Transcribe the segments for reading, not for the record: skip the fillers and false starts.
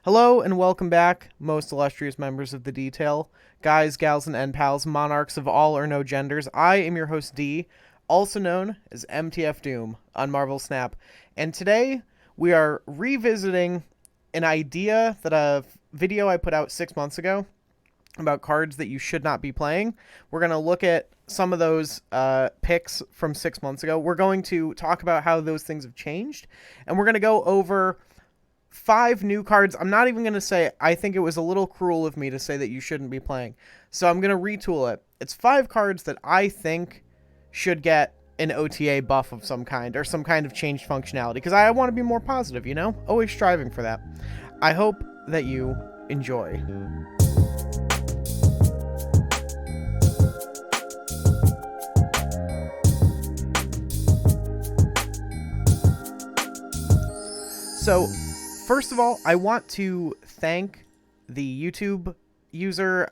Hello and welcome back, most illustrious members of the detail, guys, gals, and end pals, monarchs of all or no genders. I am your host D, also known as MtF DOOM on Marvel Snap, and today we are revisiting an idea that a video I put out 6 months ago about cards that you should not be playing. We're going to look at some of those picks from 6 months ago. We're going to talk about how those things have changed, and we're going to go over 5 new cards. I'm not even going to say, I think it was a little cruel of me to say that you shouldn't be playing. So I'm going to retool it. It's 5 cards that I think should get an OTA buff of some kind or some kind of changed functionality because I want to be more positive, you know? Always striving for that. I hope that you enjoy. So, first of all, I want to thank the YouTube user,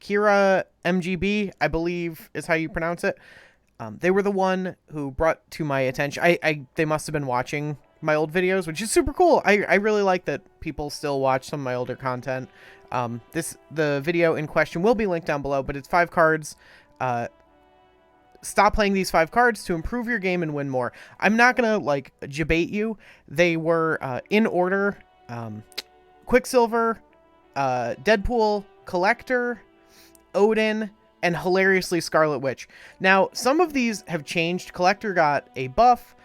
Kira MGB, I believe is how you pronounce it. They were the one who brought to my attention. They must have been watching my old videos, which is super cool. I really like that people still watch some of my older content. The video in question will be linked down below, but it's 5 cards. Stop playing these 5 cards to improve your game and win more. I'm not gonna like debate you. They were in order: Quicksilver, Deadpool, Collector, Odin, and hilariously Scarlet Witch. Now, some of these have changed. Collector got a buff.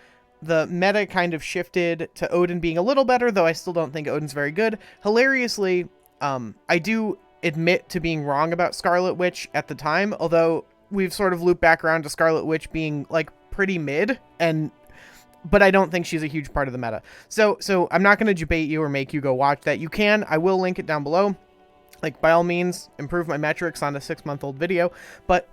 The meta kind of shifted to Odin being a little better, though I still don't think Odin's very good. Hilariously, I do admit to being wrong about Scarlet Witch at the time, although we've sort of looped back around to Scarlet Witch being like pretty mid, but I don't think she's a huge part of the meta. So I'm not going to debate you or make you go watch that. You can. I will link it down below. Like, by all means, improve my metrics on a 6-month-old video. But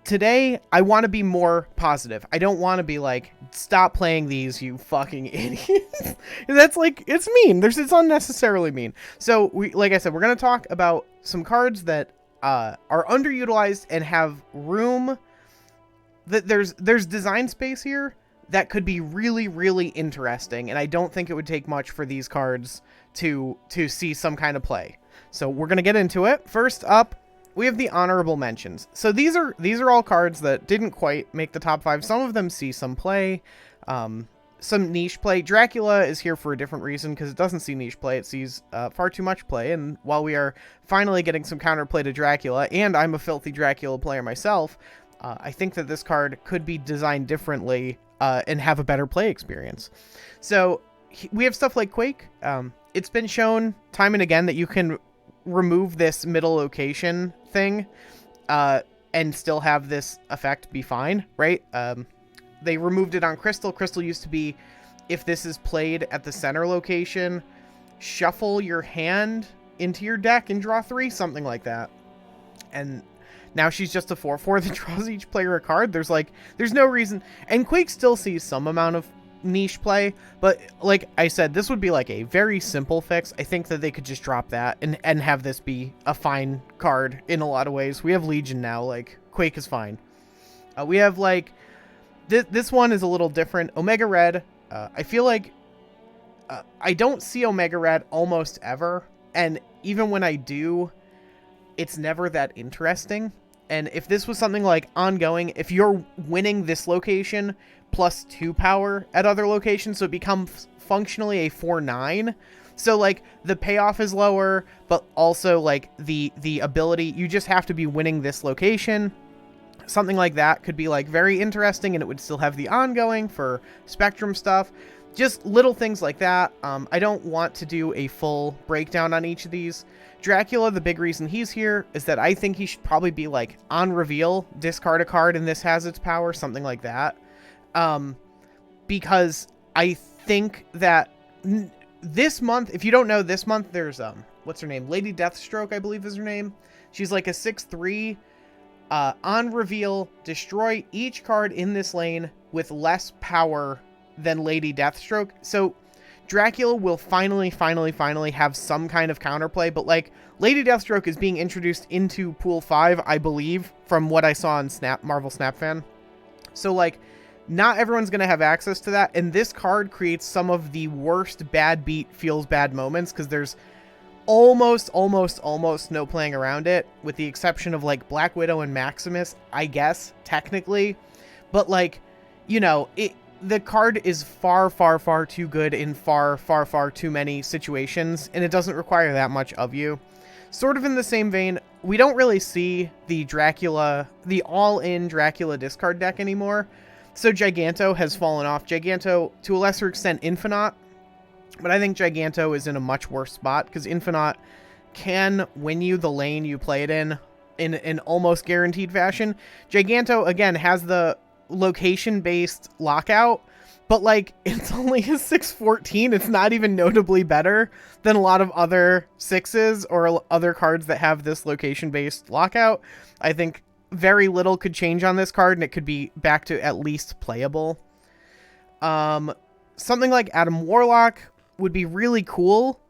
today, I want to be more positive. I don't want to be like, stop playing these, you fucking idiots. That's like, it's mean. It's unnecessarily mean. So, like I said, we're going to talk about some cards that are underutilized and have room. That there's design space here that could be really, really interesting, and I don't think it would take much for these cards to see some kind of play. So we're gonna get into it. First up, we have the honorable mentions. So these are all cards that didn't quite make the top 5. Some of them see some play, some niche play. Dracula is here for a different reason because it doesn't see niche play. It sees far too much play. And while we are finally getting some counterplay to Dracula, and I'm a filthy Dracula player myself, I think that this card could be designed differently and have a better play experience. So we have stuff like Quake. It's been shown time and again that you can remove this middle location thing and still have this effect be fine, right? They removed it on Crystal. Crystal used to be, if this is played at the center location, shuffle your hand into your deck and draw 3, something like that. And now she's just a 4/4 that draws each player a card. There's no reason. And Quake still sees some amount of niche play, but like I said, this would be like a very simple fix. I think that they could just drop that and have this be a fine card in a lot of ways. We have Legion now. Like, Quake is fine. We have like this one is a little different. Omega Red. I feel like I don't see Omega Red almost ever, and even when I do, it's never that interesting. And if this was something like ongoing, if you're winning this location plus 2 power at other locations, so it becomes functionally a 4/9. So like the payoff is lower, but also like the ability, you just have to be winning this location. Something like that could be like very interesting, and it would still have the ongoing for Spectrum stuff. Just little things like that. I don't want to do a full breakdown on each of these. Dracula, the big reason he's here is that I think he should probably be like on reveal, discard a card, and this has its power, something like that. Because I think that this month, if you don't know, this month there's what's her name? Lady Deathstroke, I believe is her name. She's like a 6/3. On reveal, destroy each card in this lane with less power than Lady Deathstroke. So Dracula will finally have some kind of counterplay, but like Lady Deathstroke is being introduced into Pool 5, I believe, from what I saw on Marvel Snap Fan. So like not everyone's going to have access to that, and this card creates some of the worst bad beat feels bad moments because there's almost no playing around it, with the exception of like Black Widow and Maximus, I guess, technically. But like, you know, the card is far too good in far too many situations, and it doesn't require that much of you. Sort of in the same vein, we don't really see the all-in Dracula discard deck anymore. So Giganto has fallen off. Giganto, to a lesser extent, Infinite. But I think Giganto is in a much worse spot, because Infinite can win you the lane you play it in an almost guaranteed fashion. Giganto, again, has the location-based lockout, but like, it's only a 6/14. It's not even notably better than a lot of other 6s or other cards that have this location-based lockout. I think very little could change on this card, and it could be back to at least playable. Something like Adam Warlock would be really cool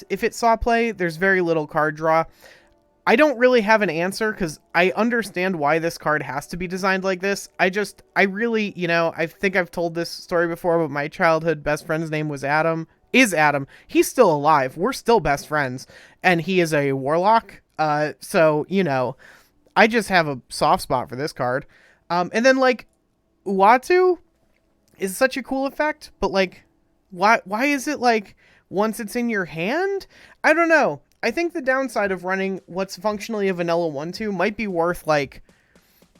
if it saw play. There's very little card draw. I don't really have an answer, because I understand why this card has to be designed like this. I really, you know, I think I've told this story before, but my childhood best friend's name is Adam. He's still alive. We're still best friends, and he is a Warlock. So, you know, I just have a soft spot for this card. And then like, Uatu is such a cool effect, but like, why is it like once it's in your hand? I don't know. I think the downside of running what's functionally a vanilla 1/2 might be worth like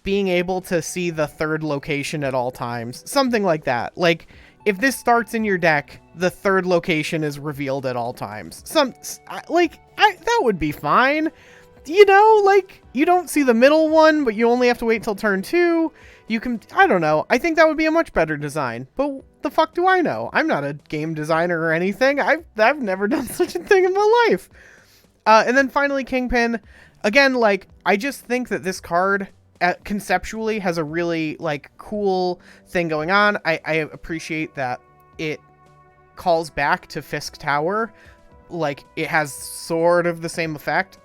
being able to see the third location at all times. Something like that. Like, if this starts in your deck, the third location is revealed at all times. That would be fine. You know, like, you don't see the middle one, but you only have to wait till turn 2. You can, I don't know. I think that would be a much better design. But the fuck do I know? I'm not a game designer or anything. I've never done such a thing in my life. And then finally, Kingpin. Again, like, I just think that this card conceptually has a really, like, cool thing going on. I appreciate that it calls back to Fisk Tower. Like, it has sort of the same effect.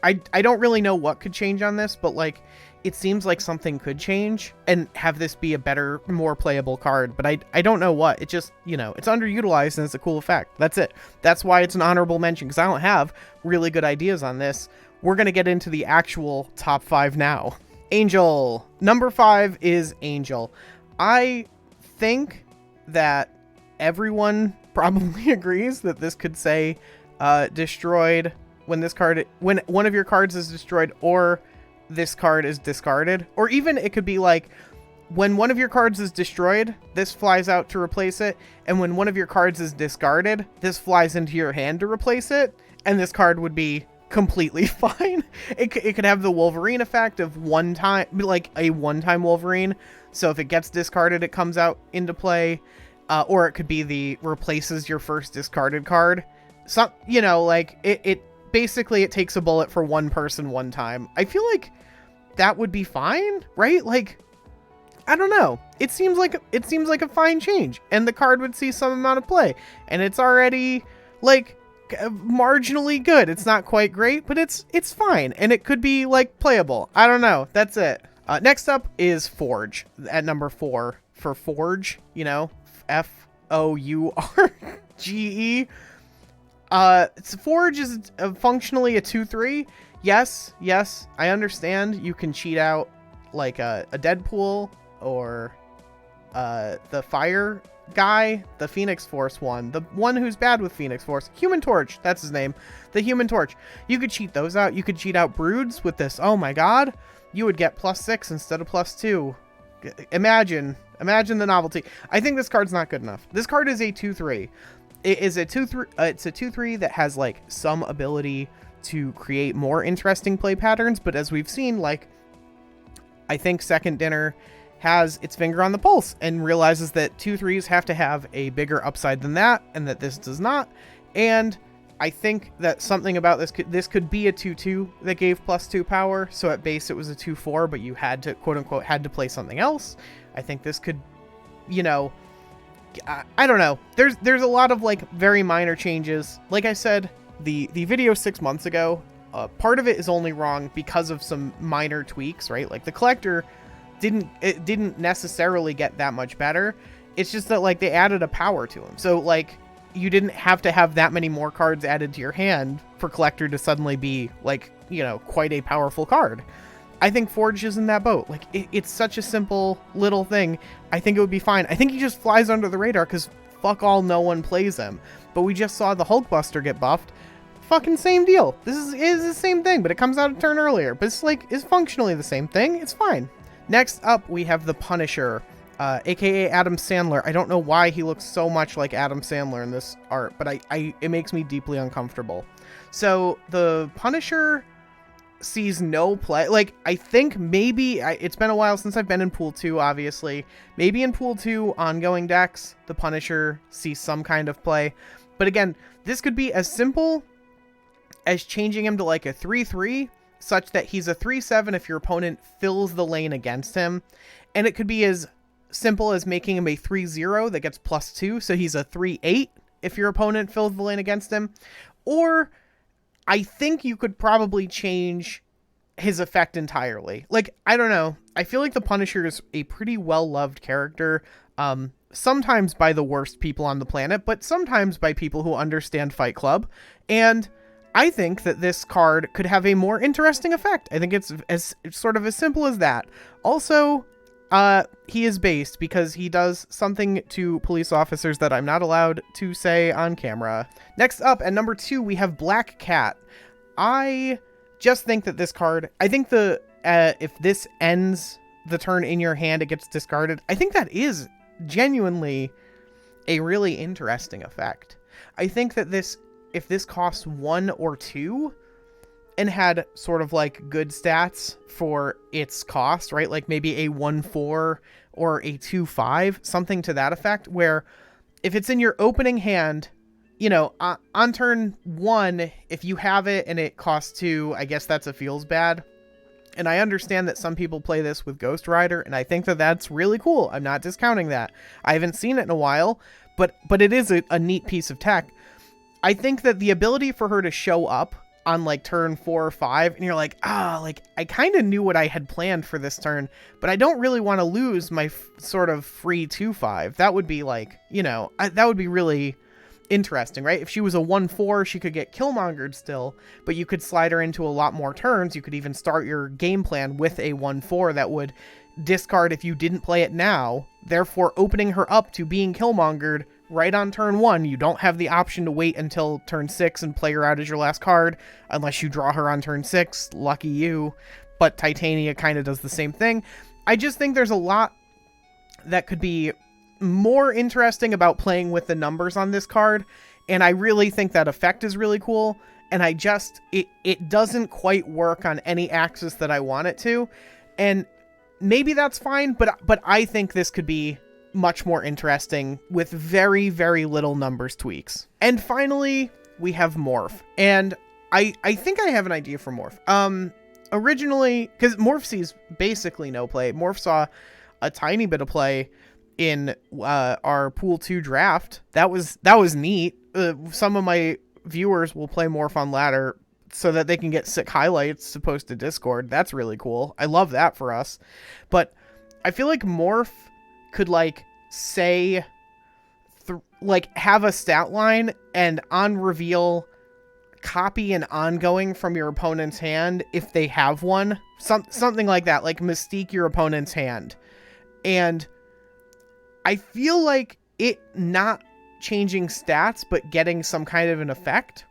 I don't really know what could change on this, but like, it seems like something could change and have this be a better, more playable card, but I don't know what. It just, you know, it's underutilized and it's a cool effect. That's it. That's why it's an honorable mention, because I don't have really good ideas on this. We're going to get into the actual top 5 now. Angel. Number 5 is Angel. I think that everyone probably agrees that this could say destroyed when one of your cards is destroyed, or this card is discarded. Or even it could be like, when one of your cards is destroyed, this flies out to replace it, and when one of your cards is discarded, this flies into your hand to replace it, and this card would be completely fine. It could have the Wolverine effect of like a one-time Wolverine, so if it gets discarded, it comes out into play. Or it could be the replaces your first discarded card. So, you know, like, it basically, it takes a bullet for one person one time. I feel like that would be fine, right? Like, I don't know. It seems like a fine change, and the card would see some amount of play, and it's already like marginally good. It's not quite great, but it's fine, and it could be like playable. I don't know. That's it. Next up is Forge at number 4 for Forge. You know, Fourge. Forge is functionally a 2/3. Yes, I understand you can cheat out like a Deadpool or the fire guy, the Phoenix Force one, the one who's bad with Phoenix Force, Human Torch, that's his name, the Human Torch. You could cheat those out. You could cheat out Broods with this. Oh my god, you would get +6 instead of +2. Imagine the novelty. I think this card's not good enough. This card is a 2/3. It is a 2/3. It's a 2/3 that has like some ability to create more interesting play patterns, but as we've seen, like, I think Second Dinner has its finger on the pulse and realizes that 2/3s have to have a bigger upside than that, and that this does not. And I think that something about this could be a 2/2 that gave +2 power. So at base it was a 2/4, but you had to, quote unquote, had to play something else. I think this could, you know, I don't know. There's a lot of like very minor changes. Like I said, the video 6 months ago, part of it is only wrong because of some minor tweaks, right? Like the collector didn't necessarily get that much better. It's just that like they added a power to him. So like you didn't have to have that many more cards added to your hand for Collector to suddenly be, like, you know, quite a powerful card. I think Forge is in that boat. Like, it's such a simple little thing. I think it would be fine. I think he just flies under the radar because fuck all, no one plays him. But we just saw the Hulkbuster get buffed. Fucking same deal. This is the same thing, but it comes out a turn earlier. But it's like, it's functionally the same thing. It's fine. Next up, we have the Punisher, aka Adam Sandler. I don't know why he looks so much like Adam Sandler in this art, but it makes me deeply uncomfortable. So the Punisher sees no play. Like, I think maybe it's been a while since I've been in Pool 2, obviously. Maybe in Pool 2 ongoing decks, the Punisher sees some kind of play. But again, this could be as simple as changing him to like a 3/3, such that he's a 3/7 if your opponent fills the lane against him. And it could be as simple as making him a 3/0 that gets +2, so he's a 3/8 if your opponent fills the lane against him. Or I think you could probably change his effect entirely. Like, I don't know. I feel like the Punisher is a pretty well-loved character, sometimes by the worst people on the planet, but sometimes by people who understand Fight Club. And I think that this card could have a more interesting effect. I think it's sort of as simple as that. Also, he is based because he does something to police officers that I'm not allowed to say on camera. Next up, at number 2, we have Black Cat. I just think that this card, I think if this ends the turn in your hand, it gets discarded. I think that is genuinely a really interesting effect. I think that if this costs 1 or 2 and had sort of like good stats for its cost, right? Like maybe a 1/4 or a 2/5, something to that effect, where if it's in your opening hand, you know, on turn 1, if you have it and it costs 2, I guess that's a feels bad. And I understand that some people play this with Ghost Rider, and I think that that's really cool. I'm not discounting that. I haven't seen it in a while, but it is a neat piece of tech. I think that the ability for her to show up on like turn 4 or 5, and you're like, like I kind of knew what I had planned for this turn, but I don't really want to lose my sort of free 2/5. That would be like, you know, that would be really interesting, right? If she was a 1/4, she could get Killmongered still, but you could slide her into a lot more turns. You could even start your game plan with a 1/4 that would discard if you didn't play it now, therefore opening her up to being Killmongered right on turn 1. You don't have the option to wait until turn 6 and play her out as your last card, unless you draw her on turn 6. Lucky you. But Titania kind of does the same thing. I just think there's a lot that could be more interesting about playing with the numbers on this card, and I really think that effect is really cool, and it doesn't quite work on any axis that I want it to, and maybe that's fine, but I think this could be much more interesting with very, very little numbers tweaks. And finally, we have Morph. And I think I have an idea for Morph. Originally, because Morph sees basically no play. Morph saw a tiny bit of play in our Pool 2 draft. That was neat. Some of my viewers will play Morph on ladder so that they can get sick highlights to post to Discord. That's really cool. I love that for us. But I feel like Morph could like say like have a stat line and on reveal copy an ongoing from your opponent's hand if they have one, something like that, like Mystique your opponent's hand. And I feel like it not changing stats but getting some kind of an effect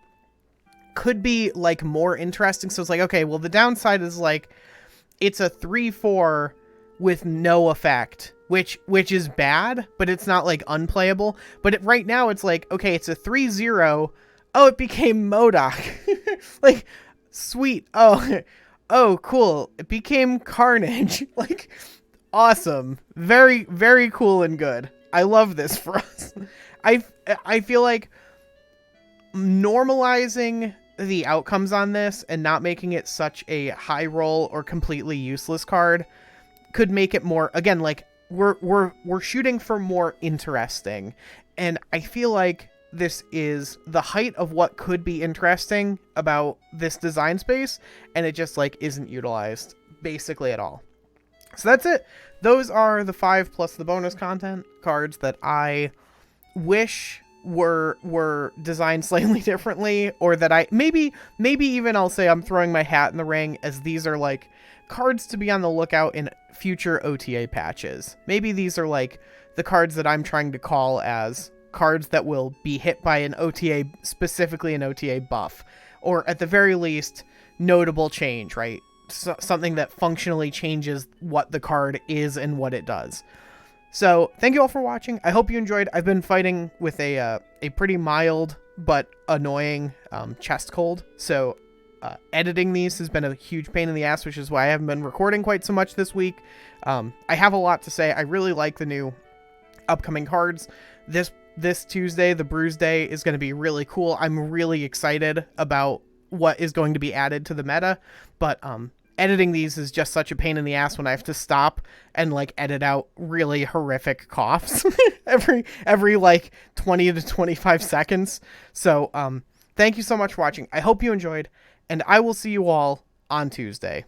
could be like more interesting. So it's like, okay, well the downside is like it's a 3/4 with no effect, which is bad, but it's not like unplayable. But right now it's like, okay, it's a 3/0. Oh, it became MODOK. Like, sweet. Oh, cool. It became Carnage. Like, awesome. Very, very cool and good. I love this for us. I feel like normalizing the outcomes on this and not making it such a high roll or completely useless card could make it more, again, like we're shooting for more interesting. And I feel like this is the height of what could be interesting about this design space, and it just like isn't utilized basically at all. So that's it. Those are the 5 plus the bonus content cards that I wish were designed slightly differently, or that I maybe even I'll say I'm throwing my hat in the ring, as these are like cards to be on the lookout in future OTA patches. Maybe these are like the cards that I'm trying to call as cards that will be hit by an OTA, specifically an OTA buff, or at the very least notable change, right? Something that functionally changes what the card is and what it does. So thank you all for watching. I hope you enjoyed. I've been fighting with a pretty mild but annoying chest cold, so editing these has been a huge pain in the ass, which is why I haven't been recording quite so much this week. I have a lot to say. I really like the new upcoming cards. This Tuesday, the Bruise Day, is going to be really cool. I'm really excited about what is going to be added to the meta, but editing these is just such a pain in the ass when I have to stop and like edit out really horrific coughs every like 20 to 25 seconds. So thank you so much for watching. I hope you enjoyed, and I will see you all on Tuesday.